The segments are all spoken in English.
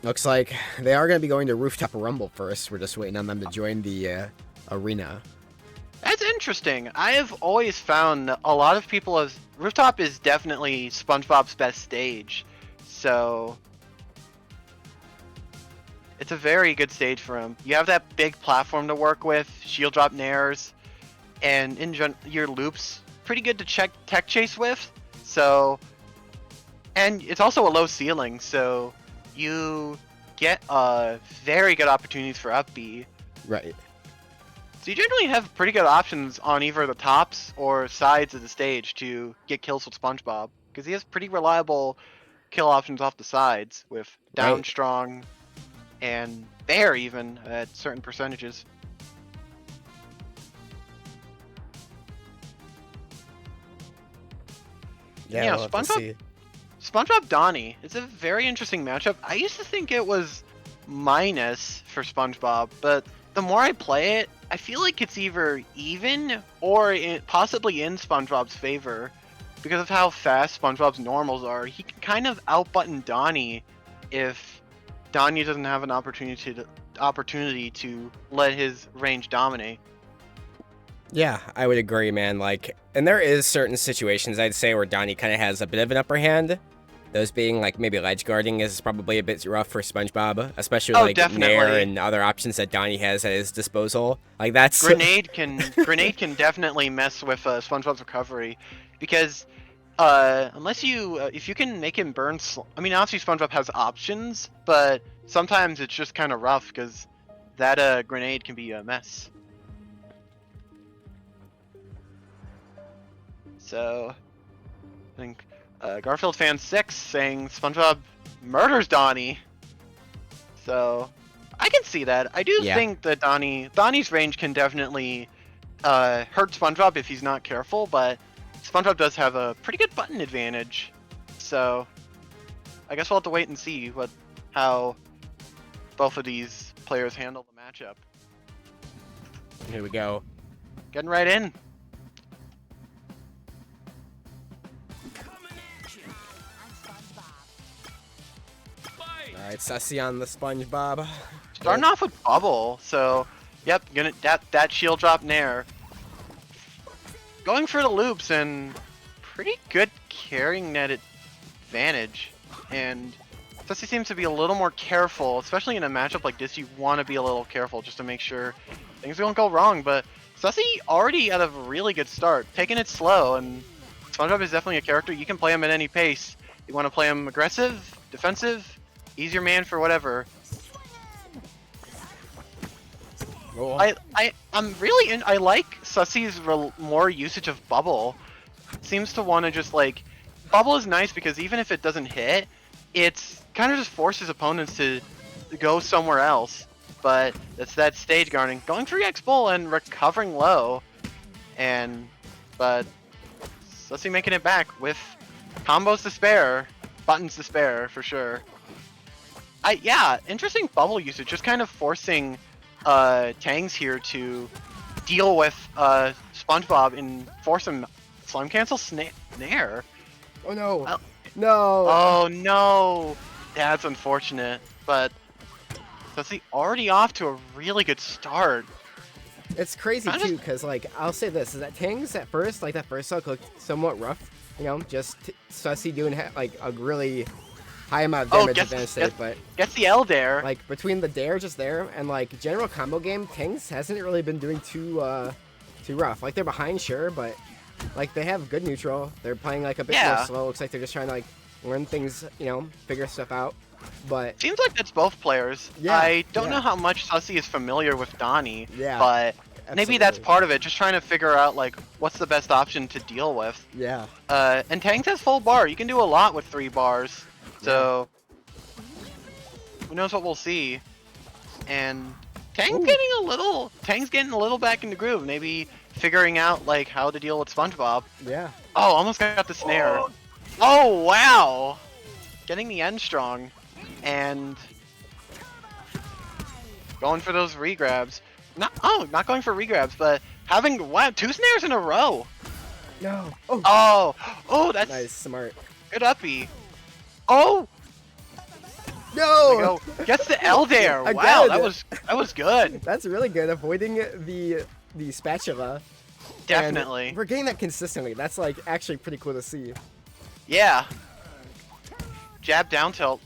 Looks like they are going to be going to Rooftop Rumble first. We're just waiting on them to join the arena. That's interesting. I have always found that a lot of people as Rooftop is definitely SpongeBob's best stage. So it's a very good stage for him. You have that big platform to work with, shield drop nairs, and your loops pretty good to tech chase with. So, and it's also a low ceiling, so you get very good opportunities for up B. Right. So you generally have pretty good options on either the tops or sides of the stage to get kills with SpongeBob, because he has pretty reliable kill options off the sides with down Right. strong and there even at certain percentages. Yeah, we'll have to see. SpongeBob Donnie is a very interesting matchup. I used to think it was minus for SpongeBob, but the more I play it, I feel like it's either even or possibly in SpongeBob's favor because of how fast SpongeBob's normals are. He can kind of outbutton Donnie if Donnie doesn't have an opportunity to let his range dominate. Yeah, I would agree, man. Like, and there is certain situations I'd say where Donnie kind of has a bit of an upper hand. Those being like maybe ledge guarding is probably a bit rough for SpongeBob, especially like definitely. Nair and other options that Donnie has at his disposal. Like that's Grenade can definitely mess with SpongeBob's recovery because unless you if you can make him burn. I mean, obviously SpongeBob has options, but sometimes it's just kind of rough because that grenade can be a mess. So, I think Garfield fan 6 saying SpongeBob murders Donnie. So, I can see that. I do think that Donnie's range can definitely hurt SpongeBob if he's not careful, but SpongeBob does have a pretty good button advantage. So, I guess we'll have to wait and see how both of these players handle the matchup. Here we go. Getting right in. Alright, Sussy on the SpongeBob. Starting off with Bubble, so yep, gonna that shield drop Nair. Going for the loops and pretty good carrying net advantage. And Sussy seems to be a little more careful, especially in a matchup like this. You want to be a little careful just to make sure things don't go wrong. But Sussy already at a really good start, taking it slow, and SpongeBob is definitely a character you can play him at any pace. You want to play him aggressive, defensive. He's your man for whatever. Cool. I'm really in. I like Sussy's more usage of Bubble. Seems to want to just like Bubble is nice because even if it doesn't hit, it's kind of just forces opponents to go somewhere else. But it's that stage guarding, going for X Bull and recovering low, but Sussy making it back with combos to spare, buttons to spare for sure. Yeah, interesting bubble usage, just kind of forcing Tangs here to deal with SpongeBob and force him slime cancel snare. Oh no! No! Oh no! That's unfortunate, but Sussy already off to a really good start. It's crazy too, because like I'll say this: is that Tangs at first, like that first hook looked somewhat rough. You know, just Sussy doing like a really high amount of damage at the state, but gets the L dare. Like between the dare just there and like general combo game, Tangs hasn't really been doing too rough. Like they're behind, sure, but like they have good neutral. They're playing like a bit more slow. Looks like they're just trying to like learn things, you know, figure stuff out. But seems like that's both players. Yeah, I don't know how much Sussy is familiar with Donnie. Yeah, but maybe that's part of it. Just trying to figure out like what's the best option to deal with. Yeah. And Tangs has full bar. You can do a lot with 3 bars. So who knows what we'll see. And Tangs getting a little back in the groove. Maybe figuring out like how to deal with SpongeBob. Yeah. Oh, almost got the snare. Oh wow! Getting the end strong and going for those regrabs. Not going for regrabs, but having 2 snares in a row. No. Oh, that's nice, smart. Good uppy. Oh! No! Go. Gets the L there. Again. Wow, that was good. That's really good, avoiding the spatula. Definitely. And we're getting that consistently. That's like actually pretty cool to see. Yeah. Jab down tilt.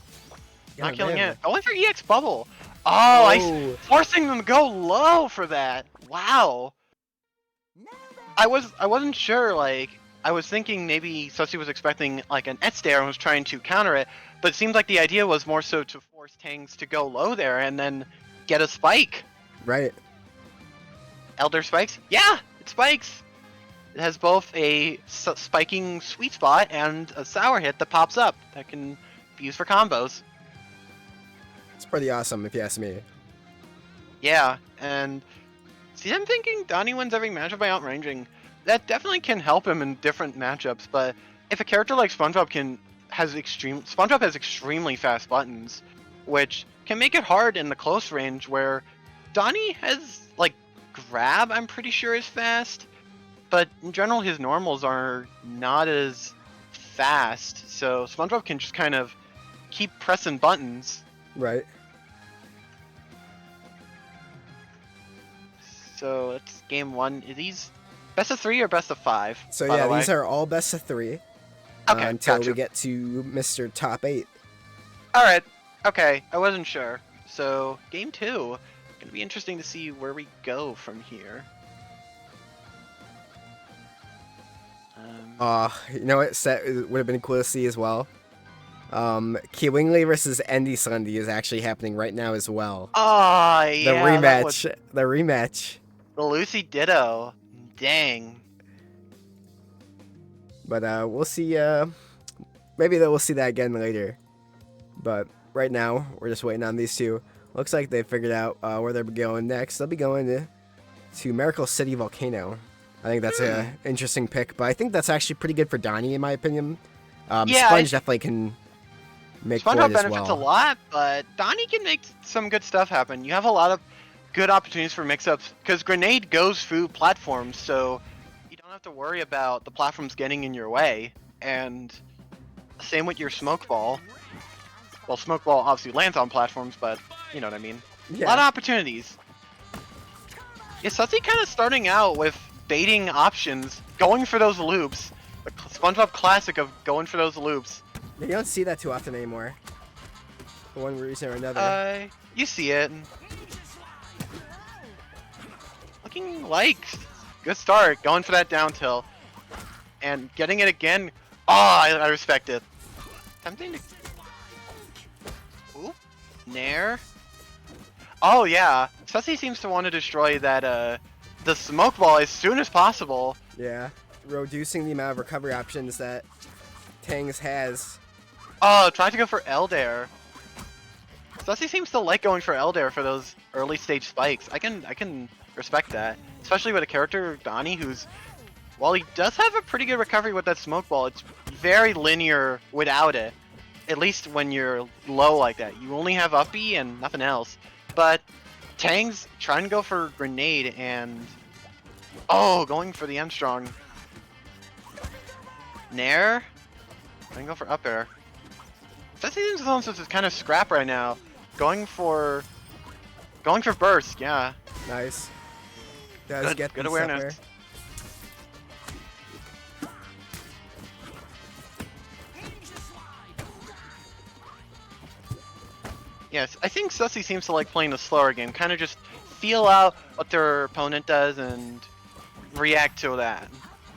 Yeah, Not killing man. it. Going for EX bubble. Oh, forcing them to go low for that. Wow. I wasn't sure. Like, I was thinking maybe Sussy was expecting like an S there and was trying to counter it, but it seems like the idea was more so to force Tangs to go low there and then get a spike. Right. Elder spikes? Yeah, it spikes. It has both a spiking sweet spot and a sour hit that pops up that can be used for combos. It's pretty awesome if you ask me. Yeah, and see, I'm thinking Donnie wins every matchup by outranging. That definitely can help him in different matchups, but if a character like SpongeBob SpongeBob has extremely fast buttons, which can make it hard in the close range where Donnie has, like, grab, I'm pretty sure is fast, but in general his normals are not as fast, so SpongeBob can just kind of keep pressing buttons. Right. So it's game 1. Are these best of 3 or best of 5? So yeah, these are all best of 3. Okay, until gotcha. we get to Mr. Top 8. Alright, okay, I wasn't sure. So, game 2. Gonna be interesting to see where we go from here. You know what set would have been cool to see as well? Kiwingly versus Andy Sundy is actually happening right now as well. Oh, yeah. The rematch. The rematch. The Lucy Ditto. Dang. But we'll see. Maybe we'll see that again later. But right now, we're just waiting on these two. Looks like they figured out where they're going next. They'll be going to Miracle City Volcano. I think that's an interesting pick, but I think that's actually pretty good for Donnie, in my opinion. Sponge definitely can make for it as well. SpongeBob benefits a lot, but Donnie can make some good stuff happen. You have a lot of good opportunities for mix-ups, because Grenade goes through platforms, so you don't have to worry about the platforms getting in your way. And same with your Smoke Ball. Well, Smoke Ball obviously lands on platforms, but you know what I mean. Yeah. A lot of opportunities. Yeah, Sussy kind of starting out with baiting options, going for those loops. The SpongeBob classic of going for those loops. You don't see that too often anymore. For one reason or another. You see it. Looking like good start, going for that down tilt. And getting it again. Oh, I respect it. Tempting to... Ooh, Nair. Oh yeah, Sussy seems to want to destroy that, the Smoke Ball as soon as possible. Yeah, reducing the amount of recovery options that Tangs has. Oh, trying to go for Eldair. Sussy seems to like going for Eldair for those early stage spikes. I can respect that, especially with a character Donnie who's, while he does have a pretty good recovery with that Smoke Ball, it's very linear without it. At least when you're low like that, you only have up B and nothing else. But Tang's trying to go for Grenade and going for the M strong. Nair, trying to go for up air. Sussy seems is kind of scrap right now. Going for burst, yeah. Nice. Does get good the awareness. supper. Yes, I think Sussy seems to like playing the slower game. Kind of just feel out what their opponent does and react to that.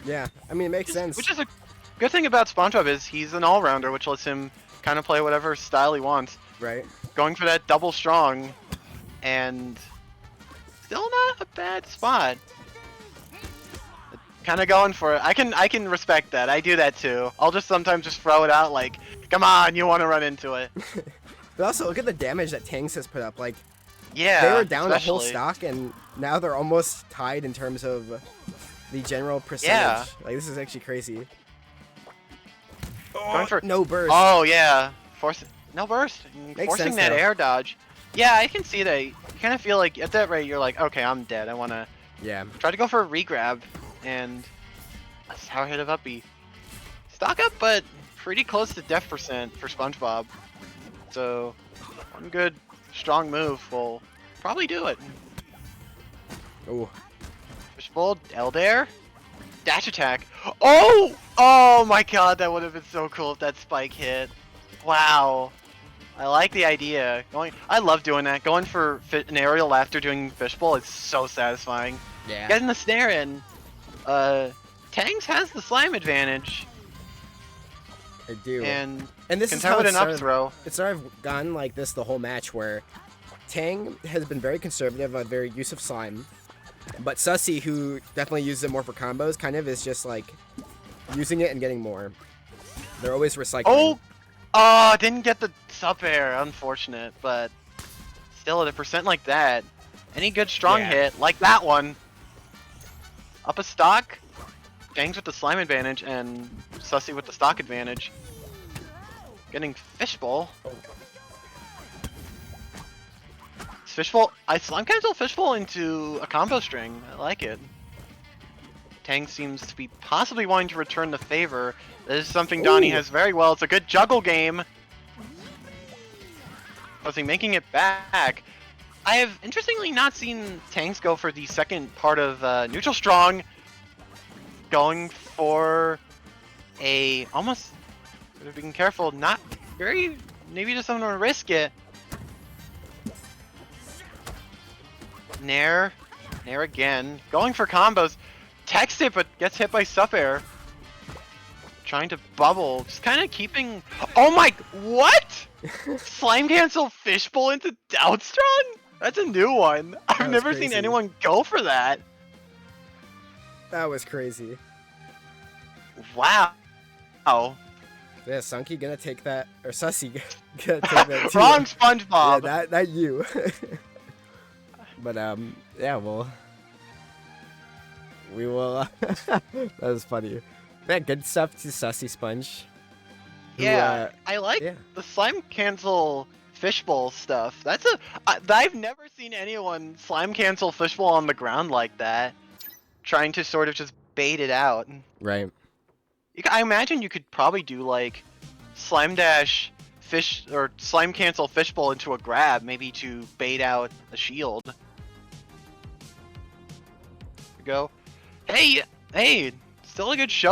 Yeah, I mean, it makes sense. Which is a good thing about SpongeBob is he's an all-rounder, which lets him kind of play whatever style he wants. Right. Going for that double strong, and still not a bad spot. Kind of going for it. I can respect that. I do that too. I'll just sometimes just throw it out like, come on, you want to run into it. But also, look at the damage that Tangs has put up. Like, yeah, they were down a whole especially. stock, and now they're almost tied in terms of the general percentage. Yeah. Like, this is actually crazy. Going for No burst. Oh yeah, no burst. Makes Forcing sense, that though. air dodge. Yeah, I can see that. You kind of feel like at that rate you're like, okay, I'm dead. I wanna Yeah. try to go for a regrab and a sour hit of up B. Stock up, but pretty close to death percent for SpongeBob. So one good strong move will probably do it. Ooh. Fishbowl, Elder, dash attack. Oh! Oh my god, that would have been so cool if that spike hit. Wow. I like the idea. I love doing that. Going for an aerial after doing fishbowl is so satisfying. Yeah. Getting the snare in. Tangs has the slime advantage. I do. And this can is tell how it it's an up throw. It's sort of gone like this the whole match, where Tang has been very conservative on their use of slime, but Sussy, who definitely uses it more for combos, kind of is just like using it and getting more. They're always recycling. Oh, didn't get the sub air. Unfortunate, but still at a percent like that. Any good strong hit, like that one. Up a stock. Tangs with the slime advantage and Sussy with the stock advantage. Getting fishbowl. Fishbowl. I slime cancel fishbowl into a combo string. I like it. Tang seems to be possibly wanting to return the favor. This is something Donnie has very well. It's a good juggle game. Sussy making it back. I have interestingly not seen Tangs go for the second part of neutral strong. Going for a almost, being careful, not very, maybe just someone to risk it. Nair again, going for combos, text it but gets hit by sub air. Trying to bubble, just kind of keeping. Oh my, what? Slime cancel fishbowl into Doubtstrong? That's a new one. I've never seen anyone go for that. That was crazy. Wow. Yeah, Sunky gonna take that, or Sussy gonna take that too. Wrong SpongeBob. Yeah, that you. But yeah, we will. That was funny. Yeah, good stuff to SussySponge. Yeah, I like the slime cancel fishbowl stuff. That's I've never seen anyone slime cancel fishbowl on the ground like that, trying to sort of just bait it out. Right. I imagine you could probably do like slime dash fish or slime cancel fishbowl into a grab, maybe to bait out a shield. Go. Hey, still a good show.